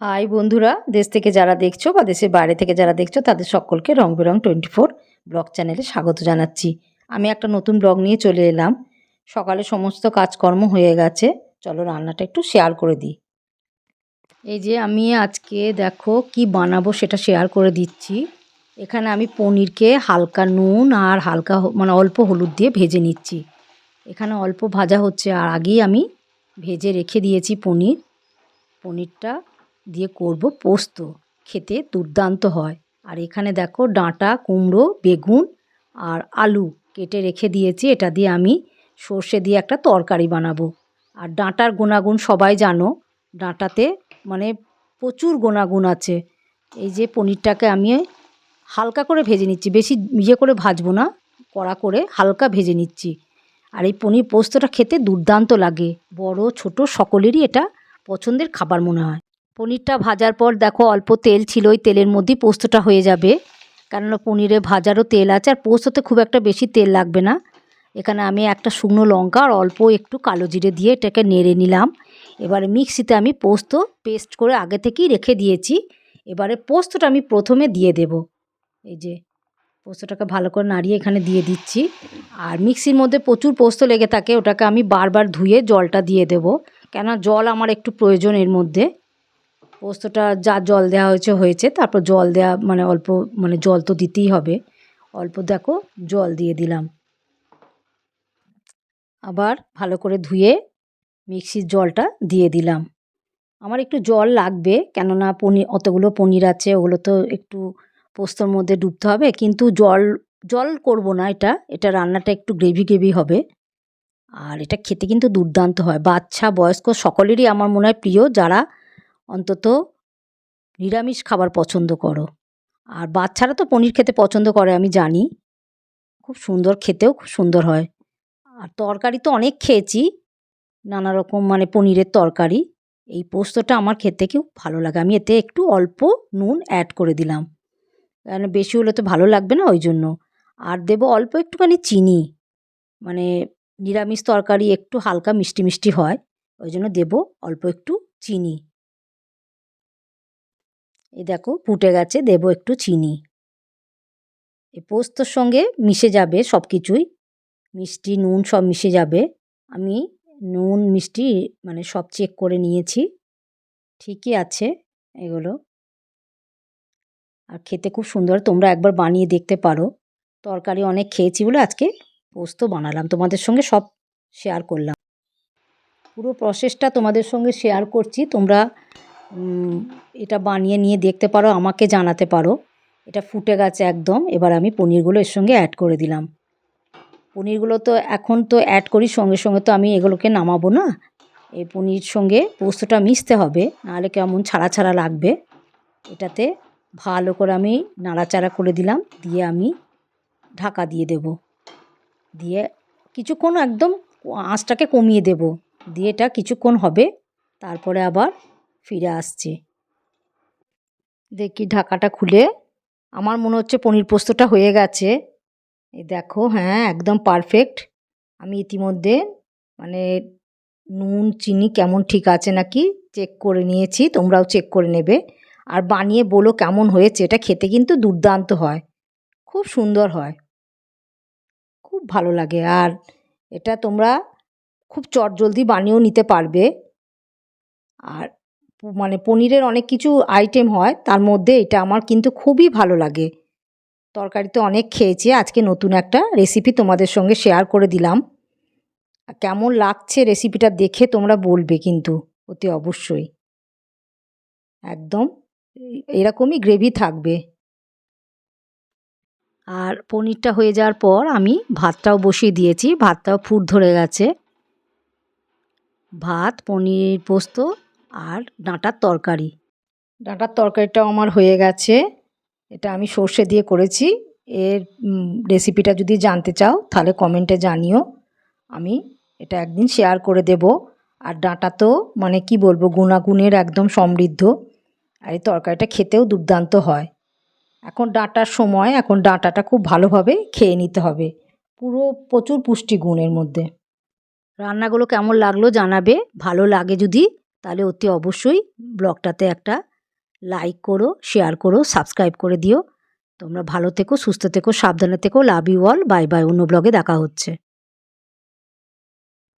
High বন্ধুরা, দেশ থেকে যারা দেখছো বা দেশের বাইরে থেকে যারা দেখছো তাদের সকলকে রং বেরং 24 ব্লগ চ্যানেলে স্বাগত জানাচ্ছি। আমি একটা নতুন ব্লগ নিয়ে চলে এলাম। সকালে সমস্ত কাজকর্ম হয়ে গেছে, চলো রান্নাটা একটু শেয়ার করে দিই। এই যে আমি আজকে দেখো কি বানাবো সেটা শেয়ার করে দিচ্ছি। এখানে আমি পনিরকে হালকা নুন আর হালকা মানে অল্প হলুদ দিয়ে ভেজে নিচ্ছি। এখানে অল্প ভাজা হচ্ছে আর আগেই আমি ভেজে রেখে দিয়েছি পনিরটা দিয়ে করব পোস্ত, খেতে দুর্দান্ত হয়। আর এখানে দেখো ডাঁটা, কুমড়ো, বেগুন আর আলু কেটে রেখে দিয়েছি। এটা দিয়ে আমি সর্ষে দিয়ে একটা তরকারি বানাবো। আর ডাঁটার গুণাগুণ সবাই জানো, ডাঁটাতে মানে প্রচুর গুণাগুণ আছে। এই যে পনিরটাকে আমি হালকা করে ভেজে নিচ্ছি, বেশি ইয়ে করে ভাজবো না, কড়া করে হালকা ভেজে নিচ্ছি। আর এই পনির পোস্তটা খেতে দুর্দান্ত লাগে, বড় ছোট সকলেরই এটা পছন্দের খাবার মনে হয়। পনিরটা ভাজার পর দেখো অল্প তেল ছিল, ওই তেলের মধ্যেই পোস্তটা হয়ে যাবে, কেননা পনিরে ভাজারও তেল আছে আর পোস্ততে খুব একটা বেশি তেল লাগবে না। এখানে আমি একটা শুকনো লঙ্কা আর অল্প একটু কালো জিরে দিয়ে এটাকে নেড়ে নিলাম। এবারে মিক্সিতে আমি পোস্ত পেস্ট করে আগে থেকেই রেখে দিয়েছি। এবারে পোস্তটা আমি প্রথমে দিয়ে দেব। এই যে পোস্তটাকে ভালো করে নাড়িয়ে এখানে দিয়ে দিচ্ছি। আর মিক্সির মধ্যে প্রচুর পোস্ত লেগে থাকে, ওটাকে আমি বারবার ধুয়ে জলটা দিয়ে দেব, কেননা জল আমার একটু প্রয়োজন এর মধ্যে। পোস্তটা যা জল দেওয়া হয়েছে, তারপর জল দেওয়া মানে অল্প, মানে জল তো দিতেই হবে। অল্প দেখো জল দিয়ে দিলাম, আবার ভালো করে ধুয়ে মিক্সির জলটা দিয়ে দিলাম। আমার একটু জল লাগবে, কেননা পনির অতগুলো পনির আছে, ওগুলো তো একটু পোস্তর মধ্যে ডুবতে হবে, কিন্তু জল জল করব না। এটা রান্নাটা একটু গ্রেভি গ্রেভি হবে। আর এটা খেতে কিন্তু দুর্দান্ত হয়, বাচ্চা বয়স্ক সকলেরই আমার মনে হয় প্রিয়, যারা অন্তত নিরামিষ খাবার পছন্দ করো। আর বাচ্চারা তো পনির খেতে পছন্দ করে আমি জানি, খুব সুন্দর, খেতেও খুব সুন্দর হয়। আর তরকারি তো অনেক খেয়েছি, নানা রকম মানে পনিরের তরকারি। এই পোস্তটা আমার খেতে খুব ভালো লাগে, আমি এতে একটু অল্প নুন অ্যাড করে দিলাম, কারণ বেশি হলে তো ভালো লাগবে না, ওই জন্য। আর দেবো অল্প একটুখানি চিনি, মানে নিরামিষ তরকারি একটু হালকা মিষ্টি মিষ্টি হয়, ওই জন্য দেবো অল্প একটু চিনি। এই দেখো ফুটে গেছে, দেবো একটু চিনি। এই পোস্তর সঙ্গে মিশে যাবে সব কিছুই, মিষ্টি নুন সব মিশে যাবে। আমি নুন মিষ্টি মানে সব চেক করে নিয়েছি, ঠিকই আছে এগুলো। আর খেতে খুব সুন্দর, তোমরা একবার বানিয়ে দেখতে পারো। তরকারি অনেক খেয়েছি বলে আজকে পোস্ত বানালাম, তোমাদের সঙ্গে সব শেয়ার করলাম। পুরো প্রসেসটা তোমাদের সঙ্গে শেয়ার করছি, তোমরা এটা বানিয়ে নিয়ে দেখতে পারো, আমাকে জানাতে পারো। এটা ফুটে গেছে একদম, এবার আমি পনিরগুলো এর সঙ্গে অ্যাড করে দিলাম। পনিরগুলো তো এখন তো অ্যাড করি, সঙ্গে সঙ্গে তো আমি এগুলোকে নামাবো না, এই পনির সঙ্গে পোস্তটা মিশতে হবে, নাহলে কেমন ছাড়া ছাড়া লাগবে। এটাতে ভালো করে আমি নাড়াচাড়া করে দিলাম, দিয়ে আমি ঢাকা দিয়ে দেব, দিয়ে কিছুক্ষণ একদম আঁচটাকে কমিয়ে দেব, দিয়ে এটা কিছুক্ষণ হবে, তারপরে আবার ফিরে আসছে। দেখি ঢাকাটা খুলে, আমার মনে হচ্ছে পনির পোস্তটা হয়ে গেছে। এই দেখো, হ্যাঁ একদম পারফেক্ট। আমি ইতিমধ্যে মানে নুন চিনি কেমন ঠিক আছে নাকি চেক করে নিয়েছি, তোমরাও চেক করে নেবে। আর বানিয়ে বলো কেমন হয়েছে, এটা খেতে কিন্তু দুর্দান্ত হয়, খুব সুন্দর হয়, খুব ভালো লাগে। আর এটা তোমরা খুব চটজলদি বানিয়েও নিতে পারবে। আর মানে পনিরের অনেক কিছু আইটেম হয়, তার মধ্যে এটা আমার কিন্তু খুবই ভালো লাগে। তরকারি তো অনেক খেয়েছি, আজকে নতুন একটা রেসিপি তোমাদের সঙ্গে শেয়ার করে দিলাম। কেমন লাগছে রেসিপিটা দেখে তোমরা বলবে কিন্তু অতি অবশ্যই। একদম এরকমই গ্রেভি থাকবে। আর পনিরটা হয়ে যাওয়ার পর আমি ভাতটাও বসিয়ে দিয়েছি, ভাতটাও ফুট ধরে গেছে। ভাত, পনির পোস্ত আর ডাঁটার তরকারি। ডাঁটার তরকারিটাও আমার হয়ে গেছে, এটা আমি সর্ষে দিয়ে করেছি। এর রেসিপিটা যদি জানতে চাও তাহলে কমেন্টে জানিও, আমি এটা একদিন শেয়ার করে দেব। আর ডাঁটা তো মানে কি বলবো, গুণাগুণের একদম সমৃদ্ধ, আর এই তরকারিটা খেতেও দুর্দান্ত হয়। এখন ডাঁটার সময়, এখন ডাঁটাটা খুব ভালোভাবে খেয়ে নিতে হবে, পুরো প্রচুর পুষ্টিগুণ এর মধ্যে। রান্নাগুলো কেমন লাগলো জানাবে, ভালো লাগে যদি তাহলে অতি অবশ্যই ব্লগটাতে একটা লাইক করো, শেয়ার করো, সাবস্ক্রাইব করে দিও। তোমরা ভালো থেকো, সুস্থ থেকো, সাবধানে থেকো। Love you all. Bye bye. অন্য ব্লগে দেখা হচ্ছে।